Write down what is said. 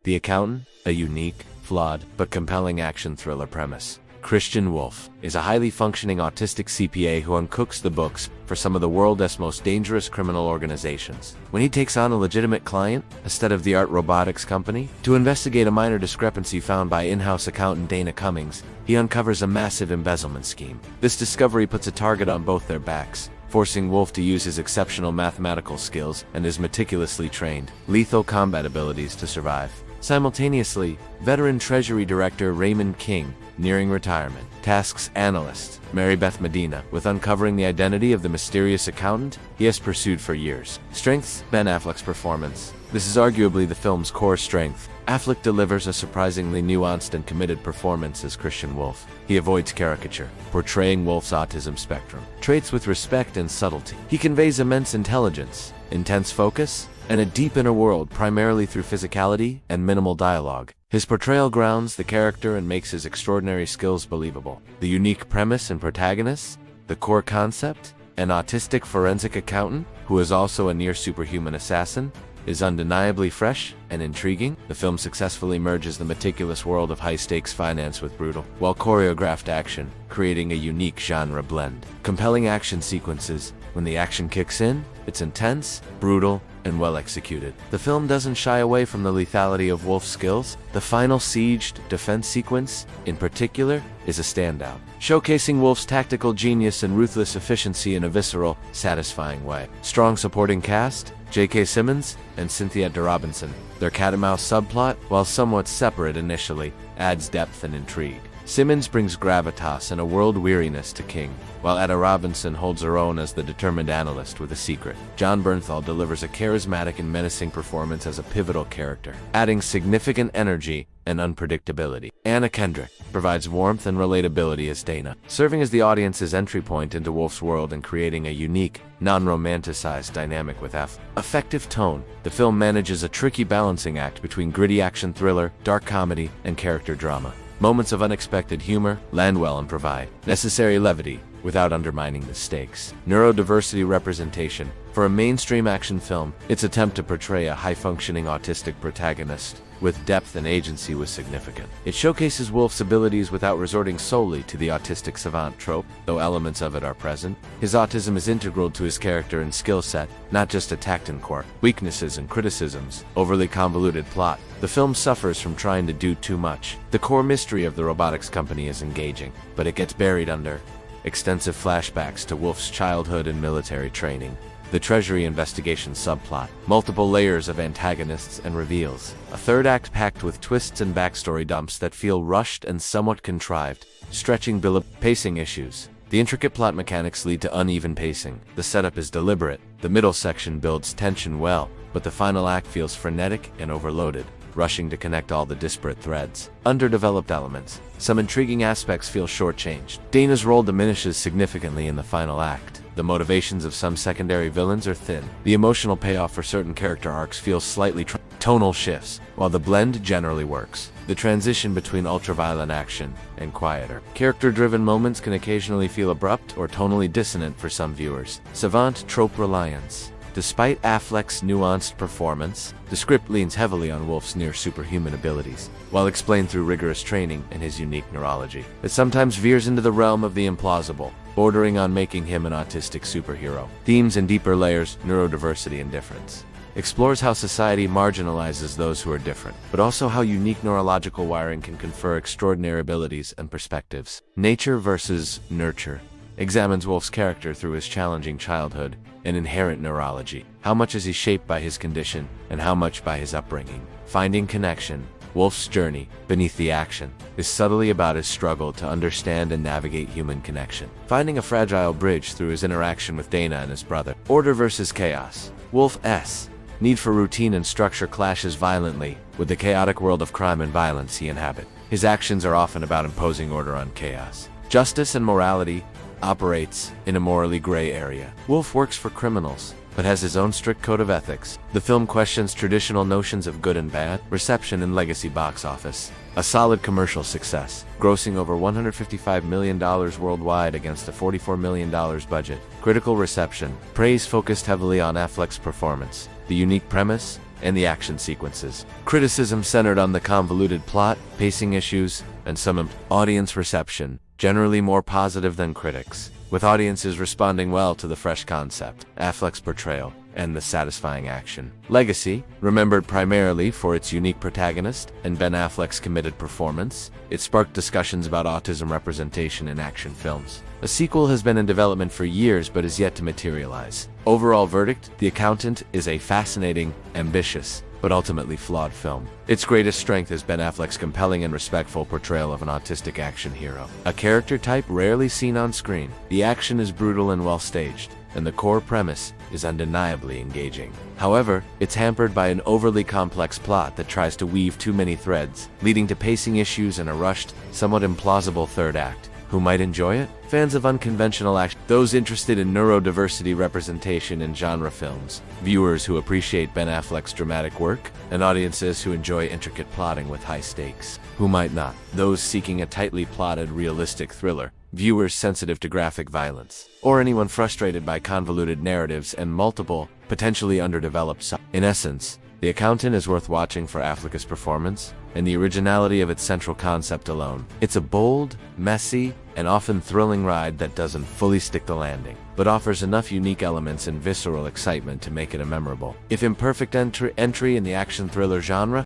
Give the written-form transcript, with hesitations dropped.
The Accountant, a unique, flawed, but compelling action thriller premise. Christian Wolff is a highly functioning autistic CPA who uncooks the books for some of the world's most dangerous criminal organizations. When he takes on a legitimate client, a state-of-the-art robotics company, to investigate a minor discrepancy found by in-house accountant Dana Cummings, he uncovers a massive embezzlement scheme. This discovery puts a target on both their backs, forcing Wolff to use his exceptional mathematical skills and his meticulously trained, lethal combat abilities to survive. Simultaneously, veteran Treasury Director Raymond King, nearing retirement, tasks analyst Mary Beth Medina with uncovering the identity of the mysterious accountant he has pursued for years. Strengths: Ben Affleck's performance. This is arguably the film's core strength. Affleck delivers a surprisingly nuanced and committed performance as Christian Wolff. He avoids caricature, portraying Wolff's autism spectrum traits with respect and subtlety. He conveys immense intelligence, intense focus, and a deep inner world primarily through physicality and minimal dialogue. His portrayal grounds the character and makes his extraordinary skills believable. The unique premise and protagonists, the core concept, an autistic forensic accountant who is also a near-superhuman assassin, is undeniably fresh and intriguing. The film successfully merges the meticulous world of high-stakes finance with brutal, well-choreographed action, creating a unique genre blend. Compelling action sequences. When the action kicks in, it's intense, brutal, and well executed. The film doesn't shy away from the lethality of Wolff's skills. The final sieged defense sequence, in particular, is a standout, showcasing Wolff's tactical genius and ruthless efficiency in a visceral, satisfying way. Strong supporting cast: J.K. Simmons and Cynthia de Robinson. Their cat-and-mouse subplot, while somewhat separate initially, adds depth and intrigue. Simmons brings gravitas and a world weariness to King, while Ada Robinson holds her own as the determined analyst with a secret. Jon Bernthal delivers a charismatic and menacing performance as a pivotal character, adding significant energy and unpredictability. Anna Kendrick provides warmth and relatability as Dana, serving as the audience's entry point into Wolff's world and creating a unique, non-romanticized dynamic with effective tone. The film manages a tricky balancing act between gritty action thriller, dark comedy, and character drama. Moments of unexpected humor land well and provide necessary levity without undermining the stakes. Neurodiversity representation. For a mainstream action film, its attempt to portray a high-functioning autistic protagonist with depth and agency was significant. It showcases Wolff's abilities without resorting solely to the autistic savant trope, though elements of it are present. His autism is integral to his character and skill set, not just a tact and quirk. Weaknesses and criticisms. Overly convoluted plot. The film suffers from trying to do too much. The core mystery of the robotics company is engaging, but it gets buried under extensive flashbacks to Wolff's childhood and military training. The Treasury investigation subplot. Multiple layers of antagonists and reveals. A third act packed with twists and backstory dumps that feel rushed and somewhat contrived, stretching pacing issues. The intricate plot mechanics lead to uneven pacing. The setup is deliberate. The middle section builds tension well, but the final act feels frenetic and overloaded, rushing to connect all the disparate threads. Underdeveloped elements. Some intriguing aspects feel shortchanged. Dana's role diminishes significantly in the final act. The motivations of some secondary villains are thin. The emotional payoff for certain character arcs feels slightly tonal shifts, while the blend generally works. The transition between ultraviolent action and quieter, character-driven moments can occasionally feel abrupt or tonally dissonant for some viewers. Savant trope reliance. Despite Affleck's nuanced performance, the script leans heavily on Wolff's near-superhuman abilities, while explained through rigorous training and his unique neurology. It sometimes veers into the realm of the implausible, bordering on making him an autistic superhero. Themes and deeper layers: neurodiversity and difference. Explores how society marginalizes those who are different, but also how unique neurological wiring can confer extraordinary abilities and perspectives. Nature versus nurture. Examines Wolff's character through his challenging childhood and inherent neurology. How much is he shaped by his condition, and how much by his upbringing? Finding connection. Wolff's journey, beneath the action, is subtly about his struggle to understand and navigate human connection, finding a fragile bridge through his interaction with Dana and his brother. Order versus chaos. Wolff's need for routine and structure clashes violently with the chaotic world of crime and violence he inhabits. His actions are often about imposing order on chaos. Justice and morality. Operates in a morally gray area. Wolff works for criminals, but has his own strict code of ethics. The film questions traditional notions of good and bad. Reception and legacy. Box office. A solid commercial success, grossing over $155 million worldwide against a $44 million budget. Critical reception. Praise focused heavily on Affleck's performance. The unique premise, and the action sequences. Criticism centered on the convoluted plot, pacing issues, and some audience reception, generally more positive than critics, with audiences responding well to the fresh concept, Affleck's portrayal, and the satisfying action. Legacy, remembered primarily for its unique protagonist and Ben Affleck's committed performance, it sparked discussions about autism representation in action films. A sequel has been in development for years but is yet to materialize. Overall verdict, The Accountant is a fascinating, ambitious, but ultimately flawed film. Its greatest strength is Ben Affleck's compelling and respectful portrayal of an autistic action hero, a character type rarely seen on screen. The action is brutal and well staged, and the core premise is undeniably engaging. However, it's hampered by an overly complex plot that tries to weave too many threads, leading to pacing issues and a rushed, somewhat implausible third act. Who might enjoy it? Fans of unconventional action, those interested in neurodiversity representation in genre films, viewers who appreciate Ben Affleck's dramatic work, and audiences who enjoy intricate plotting with high stakes. Who might not? Those seeking a tightly plotted, realistic thriller, viewers sensitive to graphic violence, or anyone frustrated by convoluted narratives and multiple, potentially underdeveloped In essence, The Accountant is worth watching for Affleck's performance and the originality of its central concept alone. It's a bold, messy, and often thrilling ride that doesn't fully stick the landing, but offers enough unique elements and visceral excitement to make it a memorable, if imperfect entry in the action thriller genre.